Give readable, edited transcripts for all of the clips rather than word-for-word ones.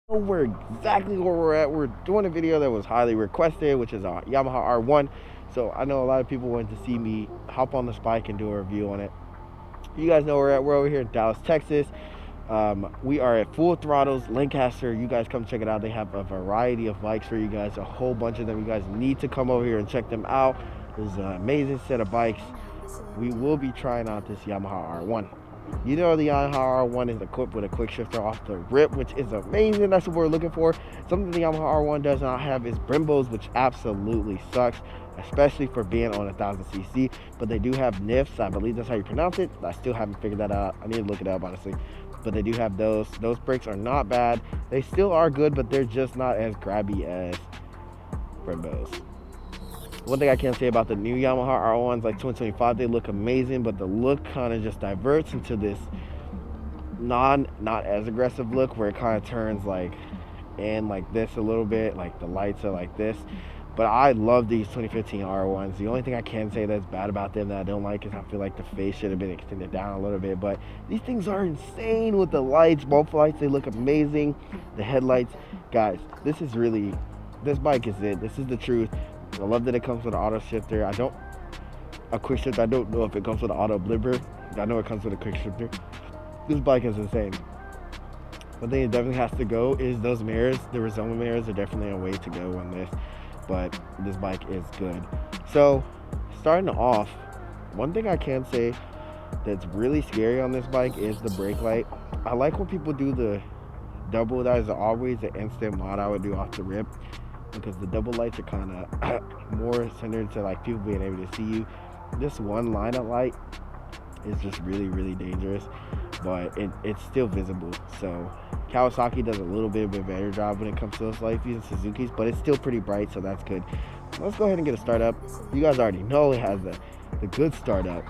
We're exactly where we're at. We're doing a video that was highly requested, which is a Yamaha R1. So I know a lot of people wanted to see me hop on this bike and do a review on it. You guys know where we're at. We're over here in Dallas, Texas. We are at Full Throttles, Lancaster. You guys come check it out. They have a variety of bikes for you guys, a whole bunch of them. You guys need to come over here and check them out. There's an amazing set of bikes. We will be trying out this Yamaha R1. You know the Yamaha R1 is equipped with a quick shifter off the rip, which is amazing. That's what we're looking for. Something the Yamaha R1 does not have is Brembos, which absolutely sucks, especially for being on 1000cc. But they do have NIFs. I believe that's how you pronounce it. I still haven't figured that out. I need to look it up, honestly. But they do have those. Those brakes are not bad. They still are good, but they're just not as grabby as Brembos. One thing I can say about the new Yamaha R1s, like 2025, they look amazing, but the look kind of just diverts into this not as aggressive look where it kind of turns like this a little bit, like the lights are like this. But I love these 2015 R1s. The only thing I can say that's bad about them that I don't like is I feel like the face should have been extended down a little bit. But these things are insane with the lights, both lights, they look amazing. The headlights, guys, this bike is it. This is the truth. I love that it comes with an auto shifter. A quick shifter. I don't know if it comes with an auto blipper. I know it comes with a quick shifter. This bike is insane. One thing that definitely has to go is those mirrors. The Rizoma mirrors are definitely a way to go on this, but this bike is good. So, starting off, one thing I can say that's really scary on this bike is the brake light. I like when people do the double. That is always an instant mod I would do off the rip, because the double lights are kind of more centered to like people being able to see you. This one line of light is just really dangerous, but it's still visible. So Kawasaki does a little bit of a better job when it comes to those lights using Suzuki's, but it's still pretty bright, so that's good. Let's go ahead and get a start up. You guys already know it has the good start up,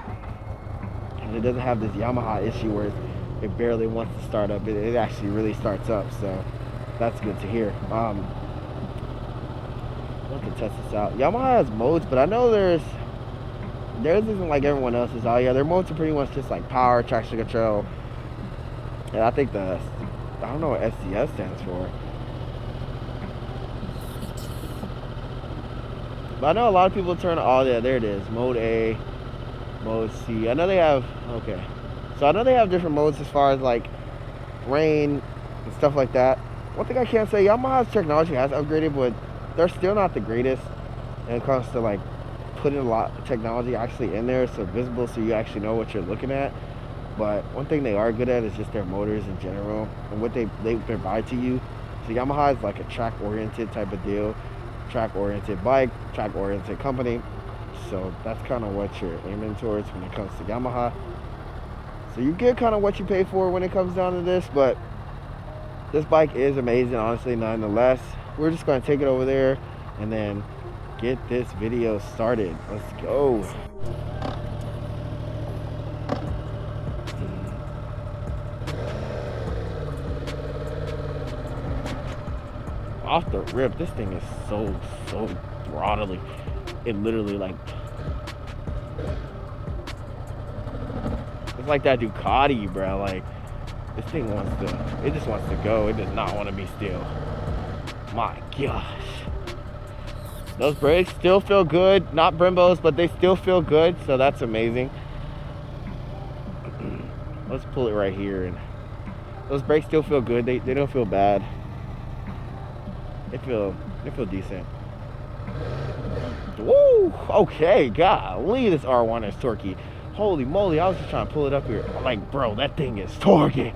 and it doesn't have this Yamaha issue where it barely wants to start up. It actually really starts up, so that's good to hear. I can test this out. Yamaha has modes, but I know theirs isn't like everyone else's. Oh yeah, their modes are pretty much just like power, traction control, and I think I don't know what SCS stands for, but I know a lot of people turn. Oh yeah, there it is. Mode A, mode C. I know they have. Okay, so I know they have different modes as far as like rain and stuff like that. One thing I can't say, Yamaha's technology has upgraded, but they're still not the greatest when it comes to like putting a lot of technology actually in there so visible so you actually know what you're looking at. But one thing they are good at is just their motors in general and what they provide to you. So Yamaha is like a track oriented type of deal, track oriented bike, track oriented company. So that's kind of what you're aiming towards when it comes to Yamaha. So you get kind of what you pay for when it comes down to this, but this bike is amazing, honestly, nonetheless. We're just going to take it over there and then get this video started. Let's go. Off the rip, this thing is so throttly. It literally like, it's like that Ducati, bro. Like, this thing it just wants to go. It does not want to be still. My gosh. Those brakes still feel good. Not Brembos, but they still feel good, so that's amazing. Let's pull it right here. And those brakes still feel good. They don't feel bad. They feel decent. Woo! Okay, golly, this R1 is torquey. Holy moly, I was just trying to pull it up here. I'm like, bro, that thing is torquey.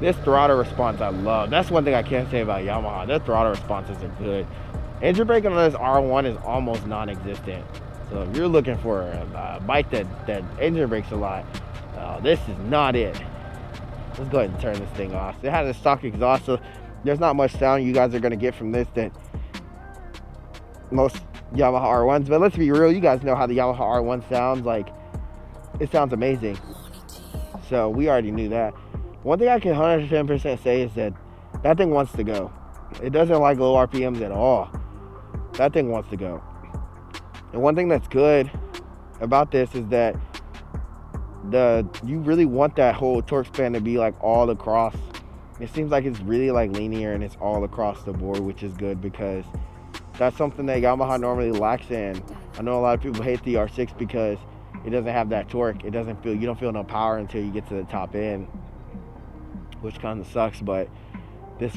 This throttle response I love. That's one thing I can say about Yamaha. Their throttle responses are good. Engine braking on this R1 is almost non-existent. So if you're looking for a bike that engine brakes a lot, this is not it. Let's go ahead and turn this thing off. It has a stock exhaust, so there's not much sound you guys are going to get from this that most Yamaha R1s. But let's be real, you guys know how the Yamaha R1 sounds. Like, it sounds amazing. So we already knew that. One thing I can 110% say is that thing wants to go. It doesn't like low RPMs at all. That thing wants to go. And one thing that's good about this is that you really want that whole torque span to be like all across it seems like it's really like linear and it's all across the board, which is good because that's something that Yamaha normally lacks in. I know a lot of people hate the R6 because it doesn't have that torque. You don't feel no power until you get to the top end, which kind of sucks. But this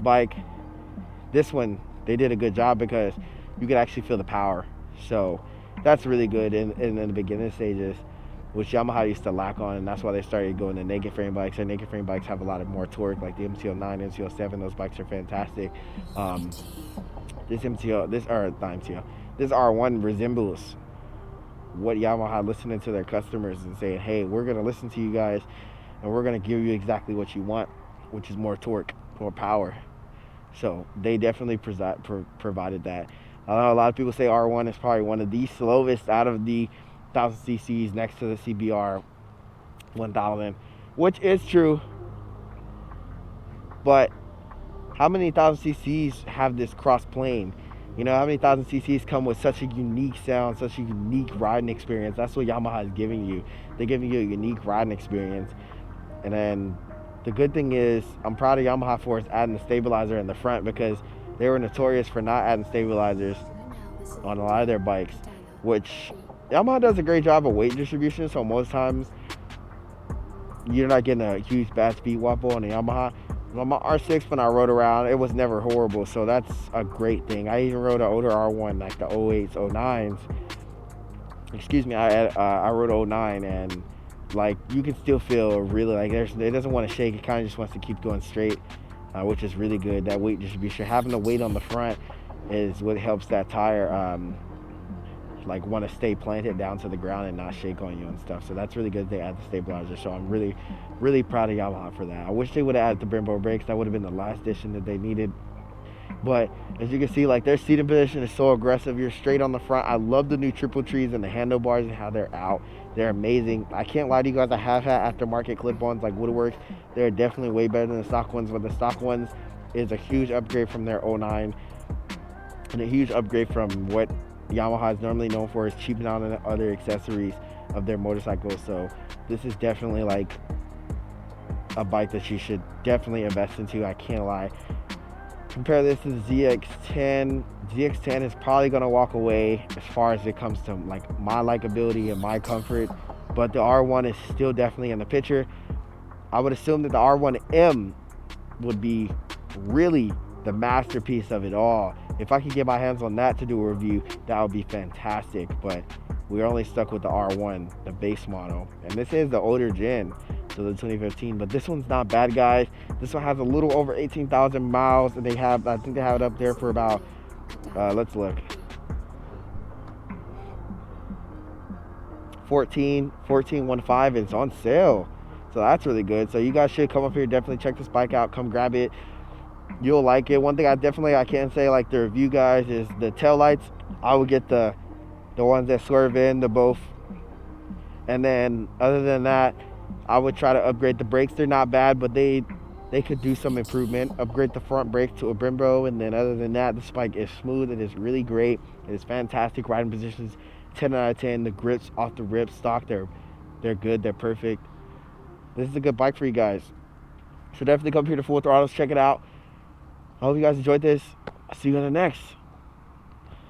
one, they did a good job because you could actually feel the power. So that's really good in the beginning stages, which Yamaha used to lack on, and that's why they started going to naked frame bikes. And naked frame bikes have a lot of more torque, like the MT-09, MT-07. Those bikes are fantastic. This R1 resembles what Yamaha listening to their customers and saying, hey, we're going to listen to you guys and we're going to give you exactly what you want, which is more torque, more power. So they definitely provided that. I know a lot of people say R1 is probably one of the slowest out of the 1000 cc's next to the CBR 1000, which is true. But how many 1000 cc's have this cross plane? You know, how many 1000 cc's come with such a unique sound, such a unique riding experience? That's what Yamaha is giving you. They're giving you a unique riding experience. And then the good thing is, I'm proud of Yamaha for adding the stabilizer in the front, because they were notorious for not adding stabilizers on a lot of their bikes, which Yamaha does a great job of weight distribution. So most times you're not getting a huge bad speed wobble on the Yamaha. On my R6, when I rode around, it was never horrible, so that's a great thing. I even rode an older R1, like the 08s, 09s. Excuse me, I rode 09, and like you can still feel really like it doesn't want to shake. It kind of just wants to keep going straight, which is really good. That weight distribution, having the weight on the front, is what helps that tire like want to stay planted down to the ground and not shake on you and stuff. So that's really good. They add the stabilizer. So I'm really proud of Yamaha for that. I wish they would have added the Brembo brakes. That would have been the last addition that they needed. But as you can see, like, their seating position is so aggressive. You're straight on the front. I love the new triple trees and the handlebars and how they're out. They're amazing. I can't lie to you guys. I have had aftermarket clip-ons like Woodworks. They're definitely way better than the stock ones. But the stock ones is a huge upgrade from their 09 and a huge upgrade from what Yamaha is normally known for, is cheaping out on other accessories of their motorcycles. So this is definitely like a bike that you should definitely invest into. I can't lie. Compare this to the ZX10. ZX10 is probably going to walk away as far as it comes to like my likability and my comfort, but the R1 is still definitely in the picture. I would assume that the R1M would be really the masterpiece of it all. If I could get my hands on that to do a review, that would be fantastic. But we're only stuck with the R1, the base model, and this is the older gen, so the 2015. But this one's not bad, guys. This one has a little over 18,000 miles, and I think they have it up there for about let's look, 14.15. It's on sale, so that's really good. So you guys should come up here, definitely check this bike out, come grab it. You'll like it. One thing I can't say like the review guys is the tail lights. I would get the ones that swerve in the both, and then other than that, I would try to upgrade the brakes. They're not bad, but they could do some improvement. Upgrade the front brake to a Brembo, and then other than that, this bike is smooth. It is really great. It is fantastic riding positions. 10 out of 10. The grips off the rip stock, they're good. They're perfect. This is a good bike for you guys. So definitely come here to Full Throttles, check it out. I hope you guys enjoyed this. I'll see you on the next.